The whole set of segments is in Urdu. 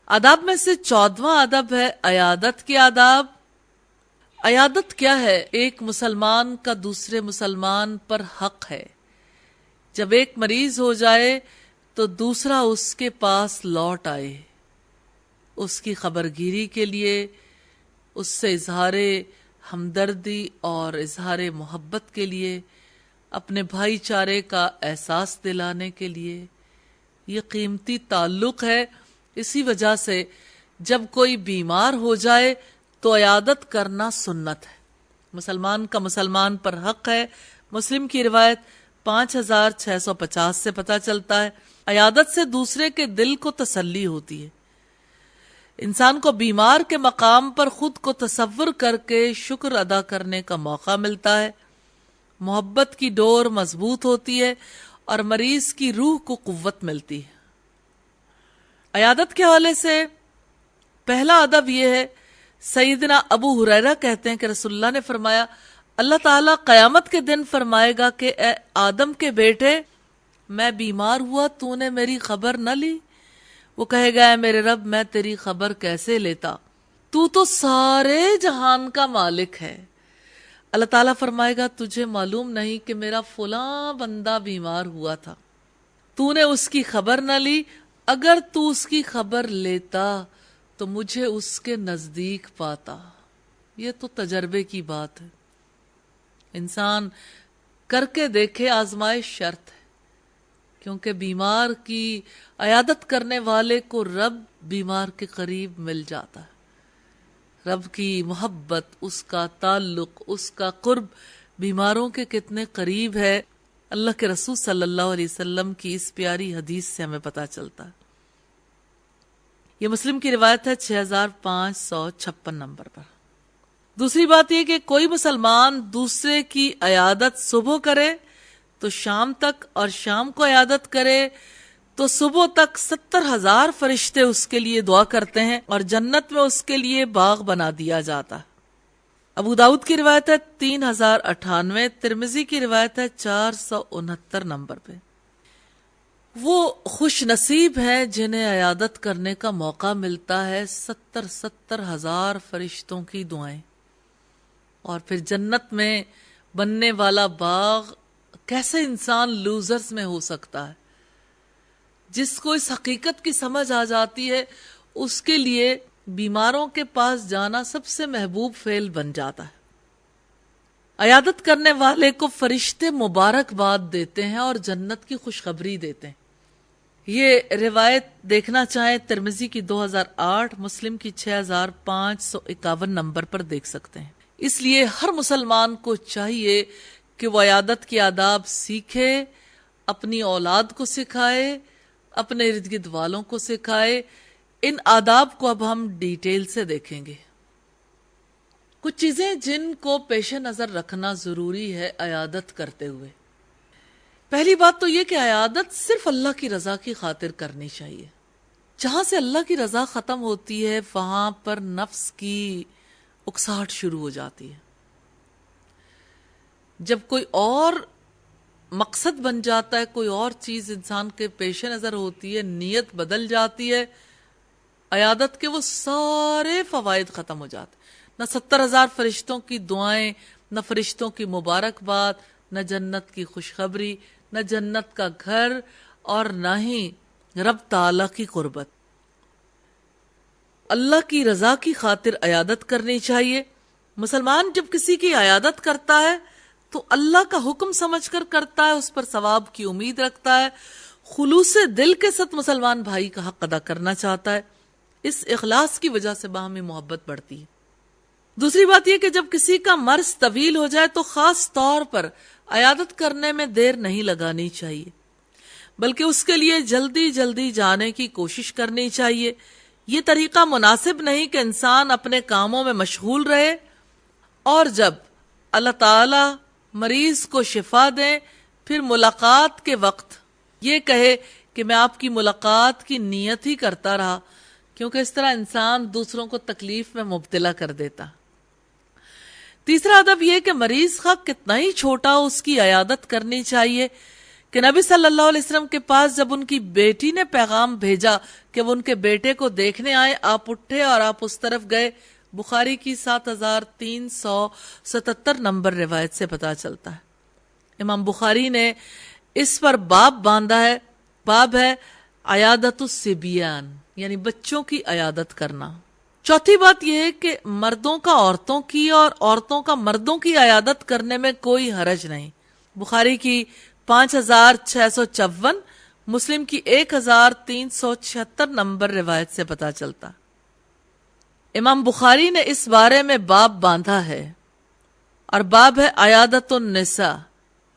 آداب میں سے 14واں ادب ہے عیادت کے آداب۔ عیادت کیا ہے؟ ایک مسلمان کا دوسرے مسلمان پر حق ہے۔ جب ایک مریض ہو جائے تو دوسرا اس کے پاس لوٹ آئے، اس کی خبرگیری کے لیے، اس سے اظہار ہمدردی اور اظہار محبت کے لیے، اپنے بھائی چارے کا احساس دلانے کے لیے۔ یہ قیمتی تعلق ہے۔ اسی وجہ سے جب کوئی بیمار ہو جائے تو عیادت کرنا سنت ہے۔ مسلمان کا مسلمان پر حق ہے۔ مسلم کی روایت 5650 سے پتہ چلتا ہے۔ عیادت سے دوسرے کے دل کو تسلی ہوتی ہے، انسان کو بیمار کے مقام پر خود کو تصور کر کے شکر ادا کرنے کا موقع ملتا ہے، محبت کی ڈور مضبوط ہوتی ہے اور مریض کی روح کو قوت ملتی ہے۔ عیادت کے حوالے سے پہلا ادب یہ ہے، سیدنا ابو ہریرہ کہتے ہیں کہ رسول اللہ نے فرمایا، اللہ تعالیٰ قیامت کے دن فرمائے گا کہ اے آدم کے بیٹے، میں بیمار ہوا، تو نے میری خبر نہ لی؟ وہ کہے گا، اے میرے رب، میں تیری خبر کیسے لیتا، تو سارے جہان کا مالک ہے۔ اللہ تعالیٰ فرمائے گا، تجھے معلوم نہیں کہ میرا فلاں بندہ بیمار ہوا تھا، تو نے اس کی خبر نہ لی، اگر تو اس کی خبر لیتا تو مجھے اس کے نزدیک پاتا۔ یہ تو تجربے کی بات ہے، انسان کر کے دیکھے، آزمائش شرط ہے، کیونکہ بیمار کی عیادت کرنے والے کو رب بیمار کے قریب مل جاتا ہے۔ رب کی محبت، اس کا تعلق، اس کا قرب بیماروں کے کتنے قریب ہے، اللہ کے رسول صلی اللہ علیہ وسلم کی اس پیاری حدیث سے ہمیں پتہ چلتا ہے۔ یہ مسلم کی روایت ہے 6556 نمبر پر۔ دوسری بات یہ کہ کوئی مسلمان دوسرے کی عیادت صبح کرے تو شام تک، اور شام کو عیادت کرے تو صبح تک 70,000 فرشتے اس کے لیے دعا کرتے ہیں اور جنت میں اس کے لیے باغ بنا دیا جاتا ہے۔ ابو داؤد کی روایت ہے 3098، ترمذی کی روایت ہے 469 نمبر پہ۔ وہ خوش نصیب ہیں جنہیں عیادت کرنے کا موقع ملتا ہے 70,000 فرشتوں کی دعائیں، اور پھر جنت میں بننے والا باغ۔ کیسے انسان لوزرز میں ہو سکتا ہے؟ جس کو اس حقیقت کی سمجھ آ جاتی ہے، اس کے لیے بیماروں کے پاس جانا سب سے محبوب فعل بن جاتا ہے۔ عیادت کرنے والے کو فرشتے مبارکباد دیتے ہیں اور جنت کی خوشخبری دیتے ہیں۔ یہ روایت دیکھنا چاہیں ترمذی کی 2008، مسلم کی 6551 نمبر پر دیکھ سکتے ہیں۔ اس لیے ہر مسلمان کو چاہیے کہ وہ عیادت کے آداب سیکھے، اپنی اولاد کو سکھائے، اپنے ارد گرد والوں کو سکھائے۔ ان آداب کو اب ہم ڈیٹیل سے دیکھیں گے۔ کچھ چیزیں جن کو پیش نظر رکھنا ضروری ہے عیادت کرتے ہوئے۔ پہلی بات تو یہ کہ عیادت صرف اللہ کی رضا کی خاطر کرنی چاہیے۔ جہاں سے اللہ کی رضا ختم ہوتی ہے، وہاں پر نفس کی اکساہٹ شروع ہو جاتی ہے۔ جب کوئی اور مقصد بن جاتا ہے، کوئی اور چیز انسان کے پیش نظر ہوتی ہے، نیت بدل جاتی ہے، عیادت کے وہ سارے فوائد ختم ہو جاتے ہیں۔ نہ 70,000 فرشتوں کی دعائیں، نہ فرشتوں کی مبارکباد، نہ جنت کی خوشخبری، نہ جنت کا گھر، اور نہ ہی رب تعالیٰ کی قربت۔ اللہ کی رضا کی خاطر عیادت کرنی چاہیے۔ مسلمان جب کسی کی عیادت کرتا ہے تو اللہ کا حکم سمجھ کر کرتا ہے، اس پر ثواب کی امید رکھتا ہے، خلوص دل کے ساتھ مسلمان بھائی کا حق ادا کرنا چاہتا ہے۔ اس اخلاص کی وجہ سے باہمی محبت بڑھتی ہے۔ دوسری بات یہ کہ جب کسی کا مرض طویل ہو جائے تو خاص طور پر عیادت کرنے میں دیر نہیں لگانی چاہیے، بلکہ اس کے لیے جلدی جلدی جانے کی کوشش کرنی چاہیے۔ یہ طریقہ مناسب نہیں کہ انسان اپنے کاموں میں مشغول رہے اور جب اللہ تعالی مریض کو شفا دیں پھر ملاقات کے وقت یہ کہے کہ میں آپ کی ملاقات کی نیت ہی کرتا رہا، کیونکہ اس طرح انسان دوسروں کو تکلیف میں مبتلا کر دیتا۔ تیسرا ادب یہ کہ مریض خواہ کتنا ہی چھوٹا ہو، اس کی عیادت کرنی چاہیے، کہ نبی صلی اللہ علیہ وسلم کے پاس جب ان کی بیٹی نے پیغام بھیجا کہ وہ ان کے بیٹے کو دیکھنے آئے، آپ اٹھے اور آپ اس طرف گئے۔ بخاری کی 7377 نمبر روایت سے پتا چلتا ہے۔ امام بخاری نے اس پر باب باندھا ہے، باب ہے عیادت الصبیان، یعنی بچوں کی عیادت کرنا۔ چوتھی بات یہ ہے کہ مردوں کا عورتوں کی اور عورتوں کا مردوں کی عیادت کرنے میں کوئی حرج نہیں۔ بخاری کی 5654، مسلم کی 1376 نمبر روایت سے پتا چلتا۔ امام بخاری نے اس بارے میں باب باندھا ہے، اور باب ہے عیادت النساء،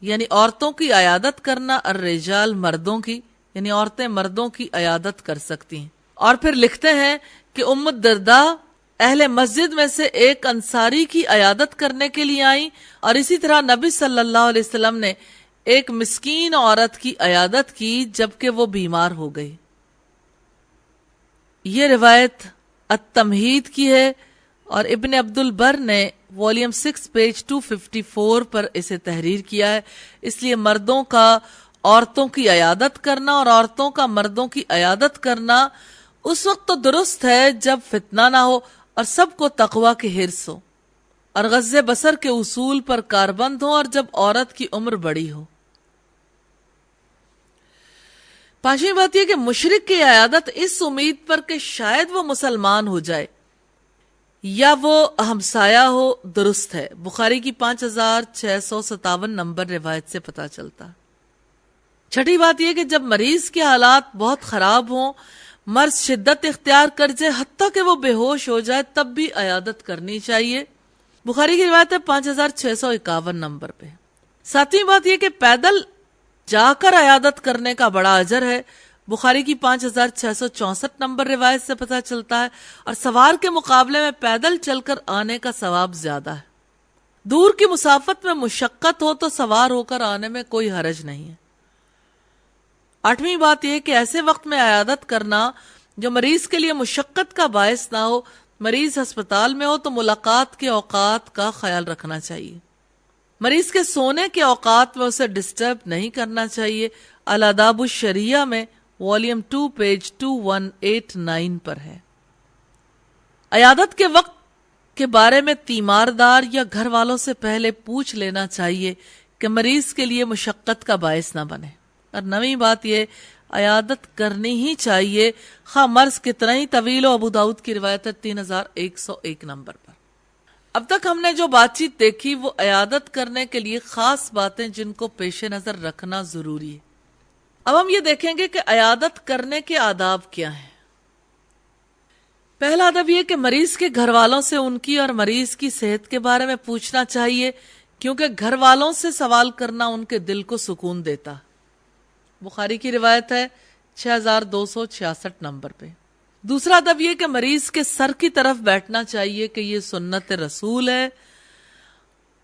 یعنی عورتوں کی عیادت کرنا، الرجال مردوں کی، یعنی عورتیں مردوں کی عیادت کر سکتی ہیں۔ اور پھر لکھتے ہیں کہ ام الدرداء اہل مسجد میں سے ایک انصاری کی عیادت کرنے کے لیے آئیں، اور اسی طرح نبی صلی اللہ علیہ وسلم نے ایک مسکین عورت کی عیادت کی جبکہ وہ بیمار ہو گئی۔ یہ روایت التمہید کی ہے، اور ابن عبد البر نے والیوم 6 پیج 254 پر اسے تحریر کیا ہے۔ اس لیے مردوں کا عورتوں کی عیادت کرنا اور عورتوں کا مردوں کی عیادت کرنا اس وقت تو درست ہے جب فتنہ نہ ہو اور سب کو تقوی کی حرص ہو، اور غض بصر کے اصول پر کاربند ہو، اور جب عورت کی عمر بڑی ہو۔ پانچویں بات یہ کہ مشرک کی عیادت اس امید پر کہ شاید وہ مسلمان ہو جائے یا وہ ہمسایہ ہو، درست ہے۔ بخاری کی 5657 نمبر روایت سے پتا چلتا۔ چھٹی بات یہ کہ جب مریض کے حالات بہت خراب ہوں، مرض شدت اختیار کر جائے، حتیٰ کہ وہ بے ہوش ہو جائے، تب بھی عیادت کرنی چاہیے۔ بخاری کی روایت ہے 5651 نمبر پہ۔ ساتویں بات یہ کہ پیدل جا کر عیادت کرنے کا بڑا اجر ہے۔ بخاری کی 5664 نمبر روایت سے پتہ چلتا ہے، اور سوار کے مقابلے میں پیدل چل کر آنے کا ثواب زیادہ ہے۔ دور کی مسافت میں مشقت ہو تو سوار ہو کر آنے میں کوئی حرج نہیں ہے۔ آٹھویں بات یہ کہ ایسے وقت میں عیادت کرنا جو مریض کے لیے مشقت کا باعث نہ ہو۔ مریض ہسپتال میں ہو تو ملاقات کے اوقات کا خیال رکھنا چاہیے۔ مریض کے سونے کے اوقات میں اسے ڈسٹرب نہیں کرنا چاہیے۔ الاداب الشریعہ میں والیوم 2 پیج 2189 پر ہے۔ عیادت کے وقت کے بارے میں تیماردار یا گھر والوں سے پہلے پوچھ لینا چاہیے کہ مریض کے لیے مشقت کا باعث نہ بنے۔ اور نویں بات یہ، عیادت کرنی ہی چاہیے خواہ مرض کتنا ہی طویل ہو۔ ابو داؤد کی روایت ہے 3101 نمبر پر۔ اب تک ہم نے جو بات چیت دیکھی وہ عیادت کرنے کے لیے خاص باتیں جن کو پیش نظر رکھنا ضروری ہے۔ اب ہم یہ دیکھیں گے کہ عیادت کرنے کے آداب کیا ہیں۔ پہلا ادب یہ کہ مریض کے گھر والوں سے ان کی اور مریض کی صحت کے بارے میں پوچھنا چاہیے، کیونکہ گھر والوں سے سوال کرنا ان کے دل کو سکون دیتا۔ بخاری کی روایت ہے 6266 نمبر پہ۔ دوسرا ادب یہ کہ مریض کے سر کی طرف بیٹھنا چاہیے کہ یہ سنت رسول ہے۔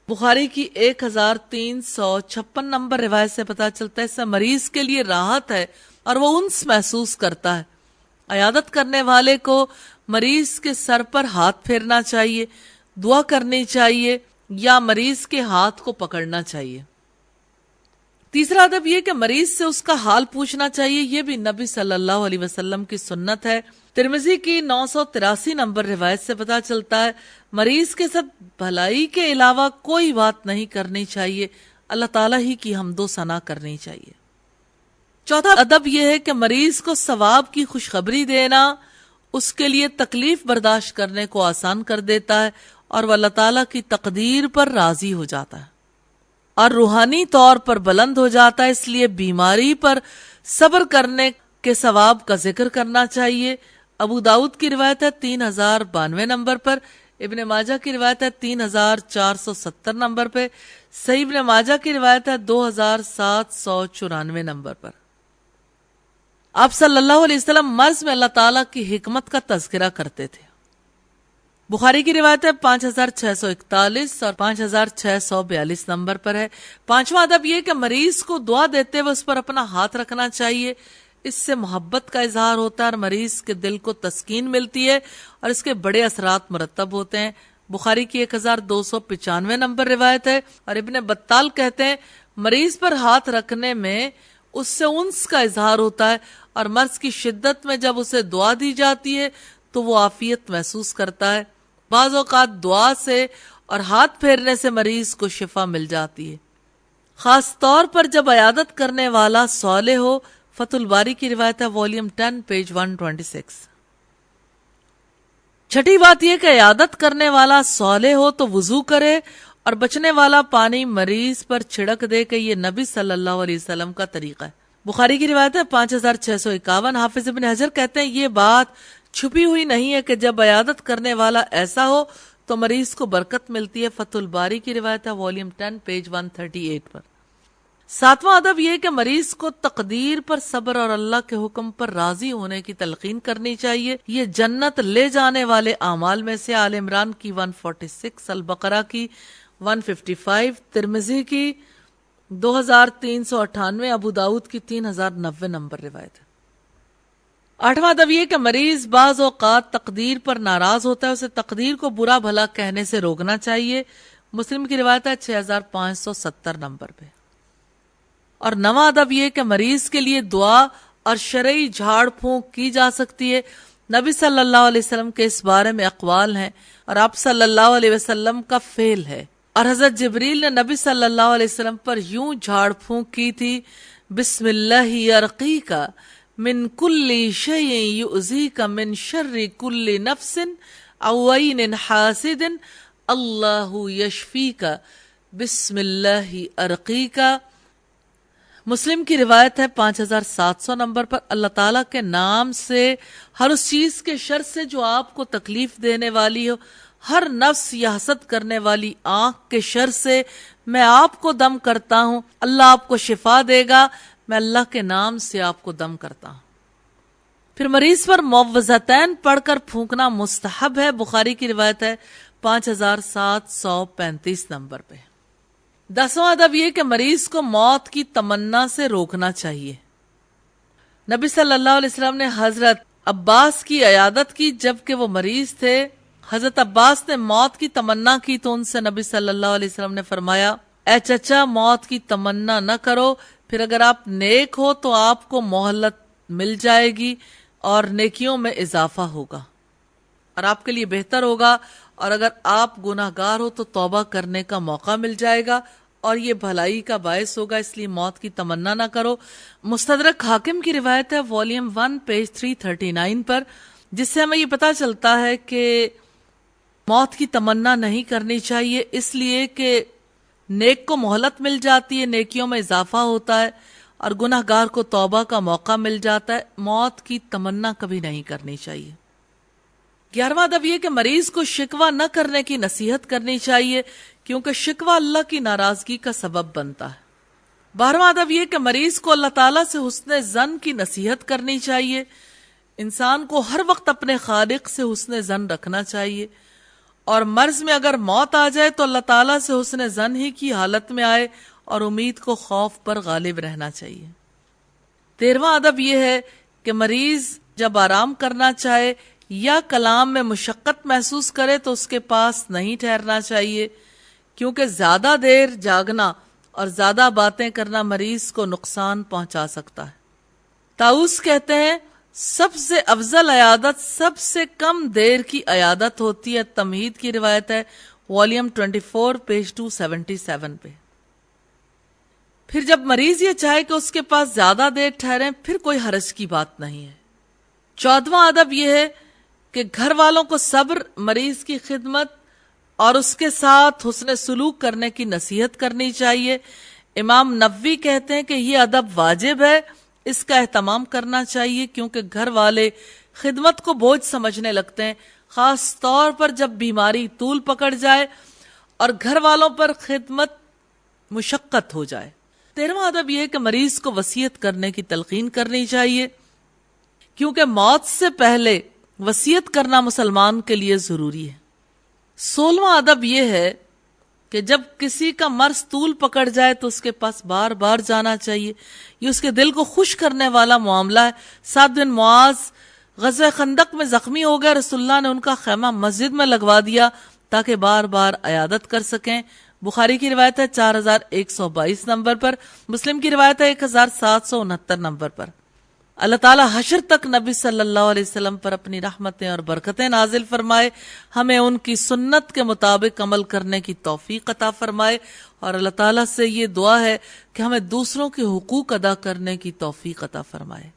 بخاری کی 1356 نمبر روایت سے پتا چلتا ہے اس سے مریض کے لیے راحت ہے اور وہ انس محسوس کرتا ہے۔ عیادت کرنے والے کو مریض کے سر پر ہاتھ پھیرنا چاہیے، دعا کرنی چاہیے یا مریض کے ہاتھ کو پکڑنا چاہیے۔ تیسرا ادب یہ کہ مریض سے اس کا حال پوچھنا چاہیے، یہ بھی نبی صلی اللہ علیہ وسلم کی سنت ہے۔ ترمذی کی 983 نمبر روایت سے پتا چلتا ہے مریض کے ساتھ بھلائی کے علاوہ کوئی بات نہیں کرنی چاہیے، اللہ تعالیٰ ہی کی حمد و ثنا کرنی چاہیے۔ چوتھا ادب یہ ہے کہ مریض کو ثواب کی خوشخبری دینا اس کے لیے تکلیف برداشت کرنے کو آسان کر دیتا ہے اور وہ اللہ تعالیٰ کی تقدیر پر راضی ہو جاتا ہے اور روحانی طور پر بلند ہو جاتا ہے۔ اس لیے بیماری پر صبر کرنے کے ثواب کا ذکر کرنا چاہیے۔ ابو داؤد کی روایت ہے 3092 نمبر پر، ابن ماجہ کی روایت ہے 3470 نمبر پہ، صحیح ابن ماجہ کی روایت ہے 2794 نمبر پر۔ آپ صلی اللہ علیہ وسلم مرض میں اللہ تعالیٰ کی حکمت کا تذکرہ کرتے تھے۔ بخاری کی روایت ہے 5641 اور 5642 نمبر پر ہے۔ پانچواں ادب یہ کہ مریض کو دعا دیتے ہوئے اس پر اپنا ہاتھ رکھنا چاہیے، اس سے محبت کا اظہار ہوتا ہے اور مریض کے دل کو تسکین ملتی ہے اور اس کے بڑے اثرات مرتب ہوتے ہیں۔ بخاری کی 1295 نمبر روایت ہے اور ابن بطال کہتے ہیں مریض پر ہاتھ رکھنے میں اس سے انس کا اظہار ہوتا ہے، اور مرض کی شدت میں جب اسے دعا دی جاتی ہے تو وہ عافیت محسوس کرتا ہے۔ بعض اوقات دعا سے اور ہاتھ پھیرنے سے مریض کو شفا مل جاتی ہے، خاص طور پر جب عیادت کرنے والا صالح ہو۔ فتح الباری کی روایت ہے، والیوم 10 پیج 126۔ چھٹی بات یہ کہ عیادت کرنے والا صالح ہو تو وضو کرے اور بچنے والا پانی مریض پر چھڑک دے کہ یہ نبی صلی اللہ علیہ وسلم کا طریقہ ہے۔ بخاری کی روایت ہے 5651۔ حافظ ابن حجر کہتے ہیں یہ بات چھپی ہوئی نہیں ہے کہ جب عیادت کرنے والا ایسا ہو تو مریض کو برکت ملتی ہے۔ فتح الباری کی روایت ہے، والیوم 10 پیج 138 پر۔ ساتواں ادب یہ کہ مریض کو تقدیر پر صبر اور اللہ کے حکم پر راضی ہونے کی تلقین کرنی چاہیے۔ یہ جنت لے جانے والے اعمال میں سے آل عمران کی 146، البقرہ کی 155، ترمذی کی 2398، ابو داؤد کی 3090 نمبر روایت ہے۔ آٹھواں ادب یہ کہ مریض بعض اوقات تقدیر پر ناراض ہوتا ہے، اسے تقدیر کو برا بھلا کہنے سے روکنا چاہیے۔ مسلم کی روایت ہے 6570 نمبر پہ۔ اور نواں ادب یہ کہ مریض کے لیے دعا اور شرعی جھاڑ پھونک کی جا سکتی ہے۔ نبی صلی اللہ علیہ وسلم کے اس بارے میں اقوال ہیں اور آپ صلی اللہ علیہ وسلم کا فعل ہے، اور حضرت جبریل نے نبی صلی اللہ علیہ وسلم پر یوں جھاڑ پھونک کی تھی، بسم اللہ ارقیک من کل شیء یؤذیک من شر کل نفس او عین حاسد اللہ یشفیک بسم اللہ ارقیک۔ مسلم کی روایت ہے 5700 نمبر پر۔ اللہ تعالیٰ کے نام سے ہر اس چیز کے شر سے جو آپ کو تکلیف دینے والی ہو، ہر نفس یا حسد کرنے والی آنکھ کے شر سے میں آپ کو دم کرتا ہوں، اللہ آپ کو شفا دے گا، میں اللہ کے نام سے آپ کو دم کرتا ہوں۔ پھر مریض پر معوذتین پڑھ کر پھونکنا مستحب ہے۔ بخاری کی روایت ہے 5735 نمبر پہ۔ دسواں ادب یہ کہ مریض کو موت کی تمنا سے روکنا چاہیے۔ نبی صلی اللہ علیہ وسلم نے حضرت عباس کی عیادت کی جبکہ وہ مریض تھے۔ حضرت عباس نے موت کی تمنا کی تو ان سے نبی صلی اللہ علیہ وسلم نے فرمایا، اے چچا موت کی تمنا نہ کرو، پھر اگر آپ نیک ہو تو آپ کو مہلت مل جائے گی اور نیکیوں میں اضافہ ہوگا اور آپ کے لیے بہتر ہوگا، اور اگر آپ گناہ گار ہو تو توبہ کرنے کا موقع مل جائے گا اور یہ بھلائی کا باعث ہوگا، اس لیے موت کی تمنا نہ کرو۔ مستدرک حاکم کی روایت ہے، والیوم 1 پیج 339 پر، جس سے ہمیں یہ پتہ چلتا ہے کہ موت کی تمنا نہیں کرنی چاہیے، اس لیے کہ نیک کو مہلت مل جاتی ہے، نیکیوں میں اضافہ ہوتا ہے اور گناہ گار کو توبہ کا موقع مل جاتا ہے۔ موت کی تمنا کبھی نہیں کرنی چاہیے۔ 11واں ادب یہ کہ مریض کو شکوہ نہ کرنے کی نصیحت کرنی چاہیے کیونکہ شکوہ اللہ کی ناراضگی کا سبب بنتا ہے۔ 12واں ادب یہ کہ مریض کو اللہ تعالیٰ سے حسن ظن کی نصیحت کرنی چاہیے۔ انسان کو ہر وقت اپنے خالق سے حسن ظن رکھنا چاہیے، اور مرض میں اگر موت آ جائے تو اللہ تعالیٰ سے حسن ظن ہی کی حالت میں آئے اور امید کو خوف پر غالب رہنا چاہیے۔ 13واں ادب یہ ہے کہ مریض جب آرام کرنا چاہے یا کلام میں مشقت محسوس کرے تو اس کے پاس نہیں ٹھہرنا چاہیے، کیونکہ زیادہ دیر جاگنا اور زیادہ باتیں کرنا مریض کو نقصان پہنچا سکتا ہے۔ طاؤس کہتے ہیں سب سے افضل عیادت سب سے کم دیر کی عیادت ہوتی ہے۔ تمہید کی روایت ہے، والیوم 24 پیج 277 پہ۔ پھر جب مریض یہ چاہے کہ اس کے پاس زیادہ دیر ٹھہریں پھر کوئی حرج کی بات نہیں ہے۔ 14واں ادب یہ ہے کہ گھر والوں کو صبر، مریض کی خدمت اور اس کے ساتھ حسن سلوک کرنے کی نصیحت کرنی چاہیے۔ امام نووی کہتے ہیں کہ یہ ادب واجب ہے، اس کا اہتمام کرنا چاہیے کیونکہ گھر والے خدمت کو بوجھ سمجھنے لگتے ہیں، خاص طور پر جب بیماری طول پکڑ جائے اور گھر والوں پر خدمت مشقت ہو جائے۔ 13واں ادب یہ ہے کہ مریض کو وصیت کرنے کی تلقین کرنی چاہیے کیونکہ موت سے پہلے وصیت کرنا مسلمان کے لیے ضروری ہے۔ 16واں ادب یہ ہے کہ جب کسی کا مرض طول پکڑ جائے تو اس کے پاس بار بار جانا چاہیے، یہ اس کے دل کو خوش کرنے والا معاملہ ہے۔ سعد بن معاذ غزوہ خندق میں زخمی ہو گئے، رسول اللہ نے ان کا خیمہ مسجد میں لگوا دیا تاکہ بار بار عیادت کر سکیں۔ بخاری کی روایت ہے 4122 نمبر پر، مسلم کی روایت ہے 1769 نمبر پر۔ اللہ تعالیٰ حشر تک نبی صلی اللہ علیہ وسلم پر اپنی رحمتیں اور برکتیں نازل فرمائے، ہمیں ان کی سنت کے مطابق عمل کرنے کی توفیق عطا فرمائے، اور اللہ تعالیٰ سے یہ دعا ہے کہ ہمیں دوسروں کے حقوق ادا کرنے کی توفیق عطا فرمائے۔